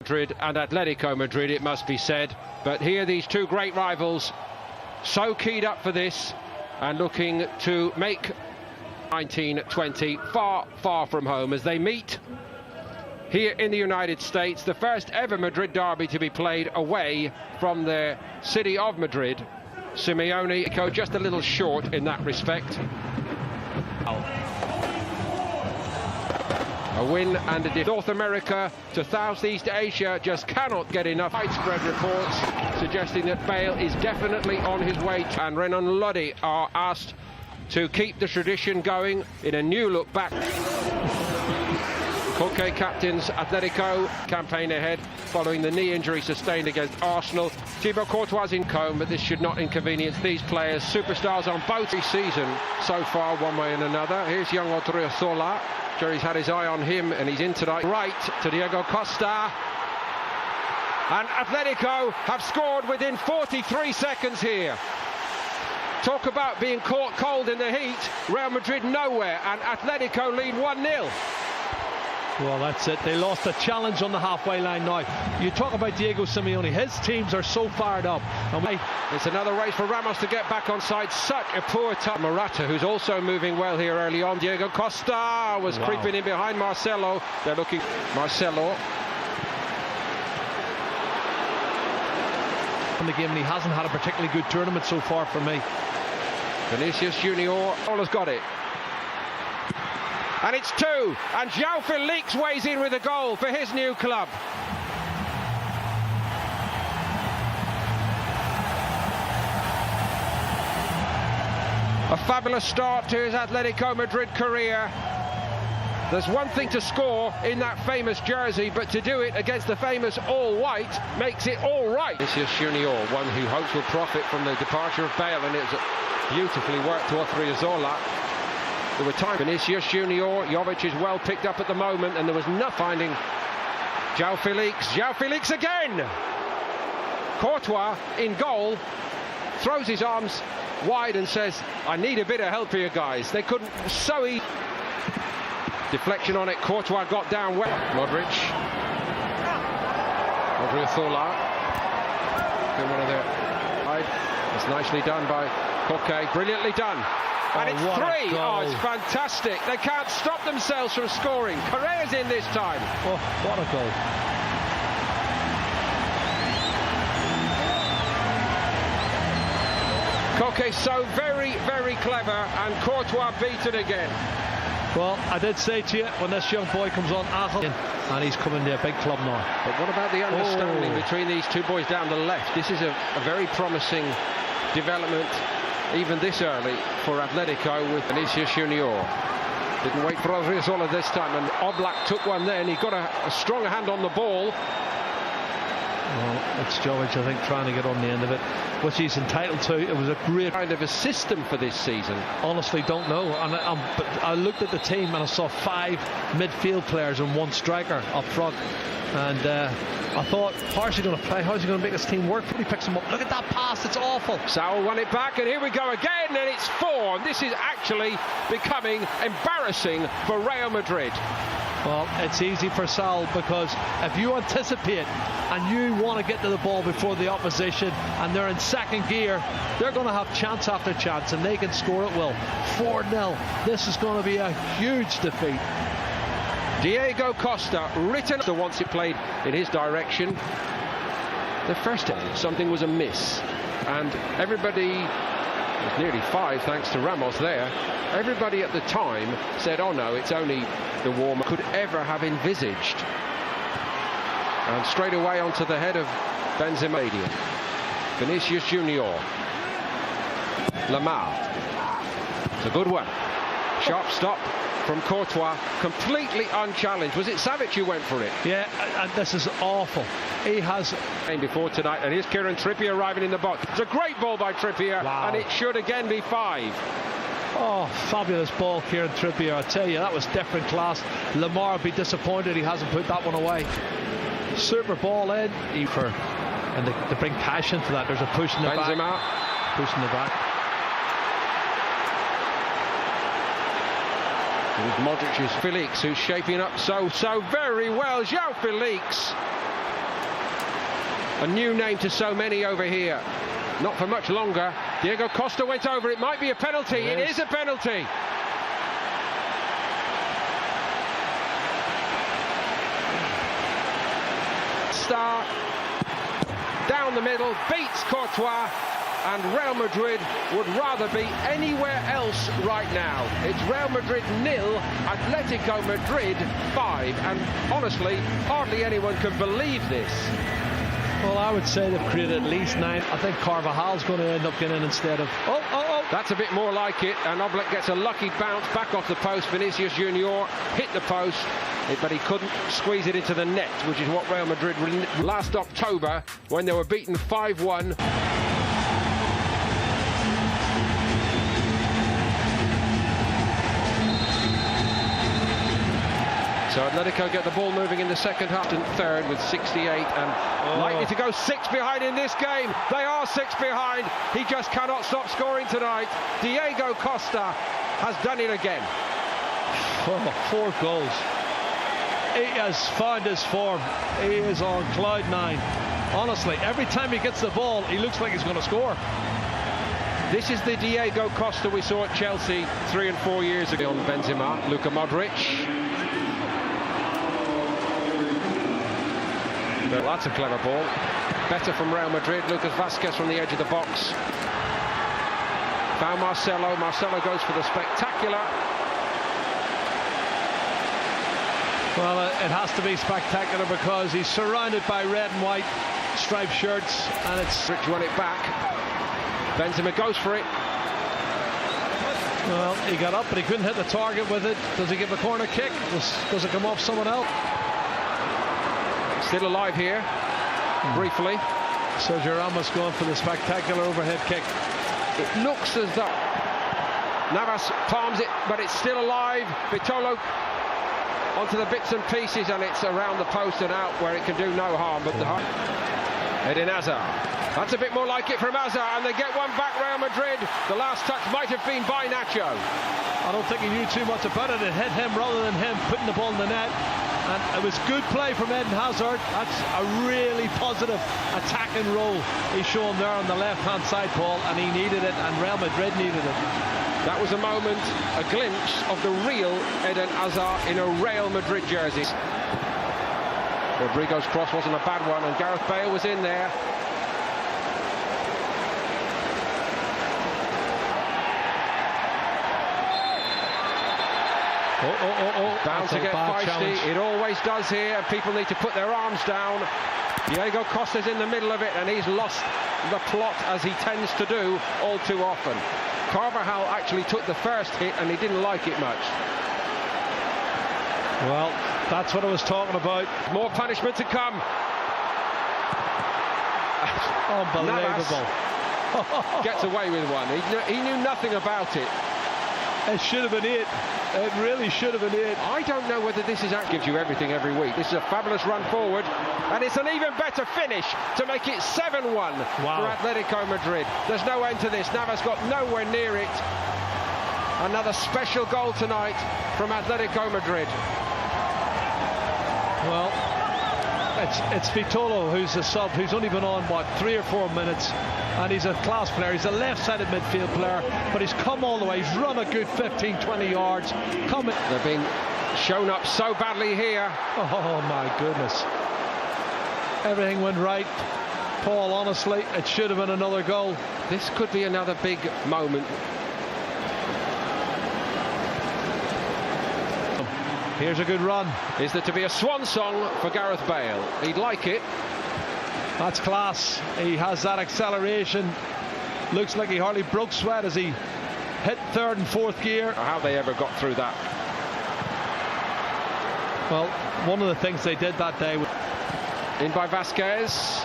Madrid and Atletico Madrid, it must be said, but here these two great rivals so keyed up for this and looking to make 1920 far from home as they meet here in the United States, the first ever Madrid derby to be played away from their city of Madrid. Simeone just a little short in that respect. A win and a North America to Southeast Asia just cannot get enough. Widespread reports suggesting that Bale is definitely on his way, and Renan and Lodi are asked to keep the tradition going in a new look back. Koke captains Atletico campaign ahead following the knee injury sustained against Arsenal. Thibaut Courtois in coma, but this should not inconvenience these players. Superstars on both season so far, one way and another. Here's young Odriozola. Jerry's had his eye on him and he's in tonight. Right to Diego Costa. And Atletico have scored within 43 seconds here. Talk about being caught cold in the heat. Real Madrid nowhere, and Atletico lead 1-0. Well, that's it. They lost a challenge on the halfway line now. You talk about Diego Simeone. His teams are so fired up. And it's another race for Ramos to get back on side. Such a poor touch. Morata, who's also moving well here early on. Diego Costa was creeping in behind Marcelo. They're looking... Marcelo. In the game, and he hasn't had a particularly good tournament so far for me. Vinicius Junior, all has got it. And it's two, and João Felix weighs in with a goal for his new club. A fabulous start to his Atletico Madrid career. There's one thing to score in that famous jersey, but to do it against the famous all-white makes it all right. Vinicius Junior, one who hopes will profit from the departure of Bale, and it's beautifully worked to Odriozola. There were times Vinicius Junior, Jovic is well picked up at the moment, and there was no finding João Felix again! Courtois in goal, throws his arms wide and says, I need a bit of help here, guys. They couldn't so easy. Deflection on it, Courtois got down well. Modric. Odriozola. In one of their side. It's nicely done by Koke, brilliantly done. And it's three. Oh, it's fantastic. They can't stop themselves from scoring. Correa's in this time. Oh, what a goal. Koke so very clever, and Courtois beaten again. Well, I did say to you, when this young boy comes on, and he's coming to a big club now. But what about the understanding between these two boys down the left? This is a very promising development, even this early, for Atletico with Vinicius Junior. Didn't wait for Odriozola this time, and Oblak took one there, and he got a strong hand on the ball. Well, it's Jovic, I think, trying to get on the end of it, which he's entitled to. It was a great kind of a system for this season. Honestly, don't know. And but I looked at the team and I saw 5 midfield players and 1 striker up front. And I thought, how's he going to play? How's he going to make this team work? But he picks him up. Look at that pass, it's awful. Saul won it back, and here we go again, and it's 4. And this is actually becoming embarrassing for Real Madrid. Well, it's easy for Saul, because if you anticipate and you want to get to the ball before the opposition and they're in second gear, they're going to have chance after chance, and they can score at will. 4-0. This is going to be a huge defeat. Diego Costa, written once it played in his direction. The first time something was amiss, and everybody, it was nearly 5 thanks to Ramos there, everybody at the time said, oh no, it's only the warm-up. Could ever have envisaged. And straight away onto the head of Benzema. Vinicius Junior. Lamar. It's a good one. Sharp stop from Courtois, completely unchallenged. Was it Savic who went for it? Yeah, and this is awful. He has... Before tonight, and here's Kieran Trippier arriving in the box. It's a great ball by Trippier, and it should again be 5. Oh, fabulous ball, Kieran Trippier. I tell you, that was different class. Lamar would be disappointed he hasn't put that one away. Super ball in. And they bring passion to that. There's a push in the Benzema. back. Push in the back. It was Modric's Felix, who's shaping up so very well. João Felix A new name to so many over here. Not for much longer. Diego Costa went over. It might be a penalty. It is a penalty. Star down the middle, beats Courtois, and Real Madrid would rather be anywhere else right now. It's Real Madrid 0, Atlético Madrid 5, and honestly, hardly anyone can believe this. Well, I would say they've created at least 9. I think Carvajal's going to end up getting in instead of... Oh! That's a bit more like it, and Oblak gets a lucky bounce back off the post. Vinicius Junior hit the post, but he couldn't squeeze it into the net, which is what Real Madrid last October, when they were beaten 5-1. So Atletico get the ball moving in the second half and third with 68 and likely to go 6 behind in this game. They are 6 behind. He just cannot stop scoring tonight. Diego Costa has done it again. 4 goals. He has found his form. He is on cloud 9. Honestly, every time he gets the ball, he looks like he's going to score. This is the Diego Costa we saw at Chelsea 3 and 4 years ago. On Benzema, Luka Modric. That's a clever ball. Better from Real Madrid. Lucas Vázquez from the edge of the box. Found Marcelo. Marcelo goes for the spectacular. Well, it has to be spectacular because he's surrounded by red and white striped shirts, and it's... Rich won it back. Benzema goes for it. Well, he got up, but he couldn't hit the target with it. Does he give a corner kick? Does it come off someone else? Still alive here, briefly. Sergio Ramos going for the spectacular overhead kick. It looks as though Navas palms it, but it's still alive. Vitolo onto the bits and pieces, and it's around the post and out where it can do no harm. But the Eden Hazard. That's a bit more like it from Hazard, and they get one back. Real Madrid. The last touch might have been by Nacho. I don't think he knew too much about it. It hit him rather than him putting the ball in the net. And it was good play from Eden Hazard. That's a really positive attacking role he's shown there on the left-hand side, Paul, and he needed it, and Real Madrid needed it. That was a moment, a glimpse of the real Eden Hazard in a Real Madrid jersey. Rodrigo's cross wasn't a bad one, and Gareth Bale was in there. Bound to get feisty. Challenge. It always does here, and people need to put their arms down. Diego Costa's in the middle of it, and he's lost the plot, as he tends to do all too often. Carvajal actually took the first hit, and he didn't like it much. Well, that's what I was talking about. More punishment to come. Unbelievable. Gets away with one. He knew nothing about it. It should have been it. It really should have been it. I don't know whether this gives you everything every week. This is a fabulous run forward, and it's an even better finish to make it 7-1 for Atletico Madrid. There's no end to this. Navas got nowhere near it. Another special goal tonight from Atletico Madrid. Well, it's Vitolo who's a sub, who's only been on, 3 or 4 minutes, and he's a class player. He's a left-sided midfield player, but he's come all the way. He's run a good 15-20 yards. They're being shown up so badly here. Oh my goodness. Everything went right. Paul, honestly, it should have been another goal. This could be another big moment. Here's a good run. Is there to be a swan song for Gareth Bale? He'd like it. That's class. He has that acceleration. Looks like he hardly broke sweat as he hit 3rd and 4th gear. How they ever got through that? Well, one of the things they did that day. In by Vázquez.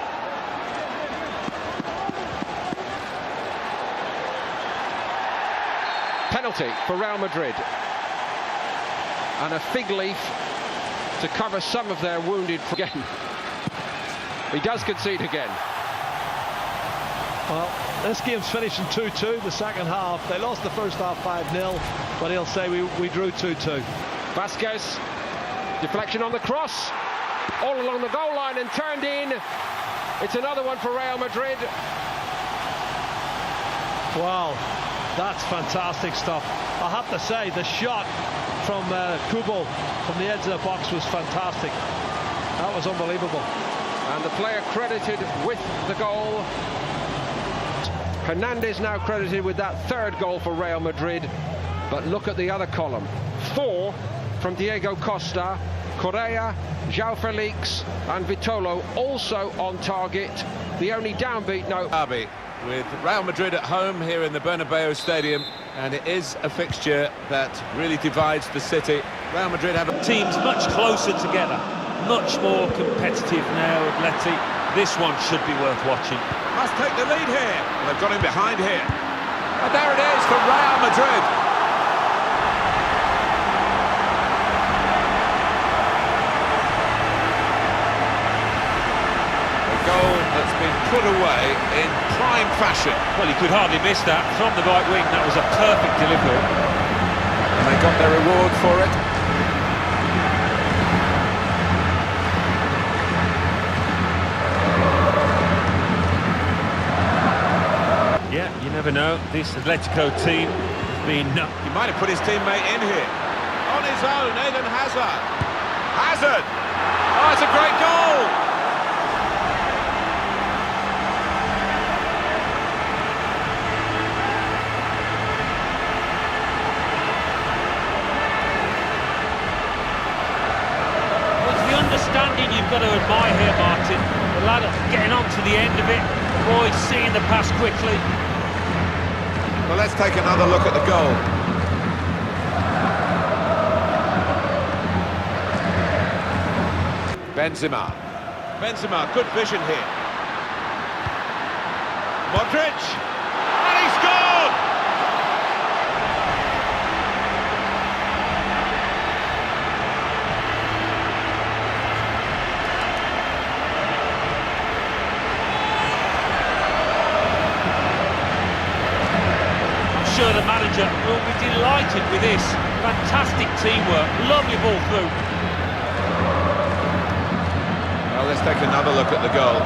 Penalty for Real Madrid. And a fig leaf to cover some of their wounded again. He does concede again. Well, this game's finishing 2-2 the second half. They lost the first half 5-0, but he'll say we drew 2-2. Vázquez, deflection on the cross, all along the goal line and turned in. It's another one for Real Madrid. Wow, that's fantastic stuff. I have to say, the shot from Kubo from the edge of the box was fantastic. That was unbelievable. And the player credited with the goal. Hernandez now credited with that third goal for Real Madrid. But look at the other column. 4 from Diego Costa, Correa, João Felix and Vitolo also on target. The only downbeat note. With Real Madrid at home here in the Bernabeu Stadium, and it is a fixture that really divides the city. Real Madrid have teams much closer together, much more competitive now. Atleti, this one should be worth watching. Must take the lead here. They've got him behind here. And there it is for Real Madrid. That's been put away in prime fashion. Well, he could hardly miss that from the right wing. That was a perfect delivery. And they got their reward for it. Yeah, you never know. This Atletico team has been... He might have put his teammate in here. On his own, Eden Hazard. Hazard! Oh, it's a great goal! Understanding you've got to admire here, Martin. The lad getting on to the end of it. The boy seeing the pass quickly. Well, let's take another look at the goal. Benzema, good vision here. Modric, and he scored! Sure, the manager will be delighted with this. Fantastic teamwork, lovely ball through. Well, let's take another look at the goal.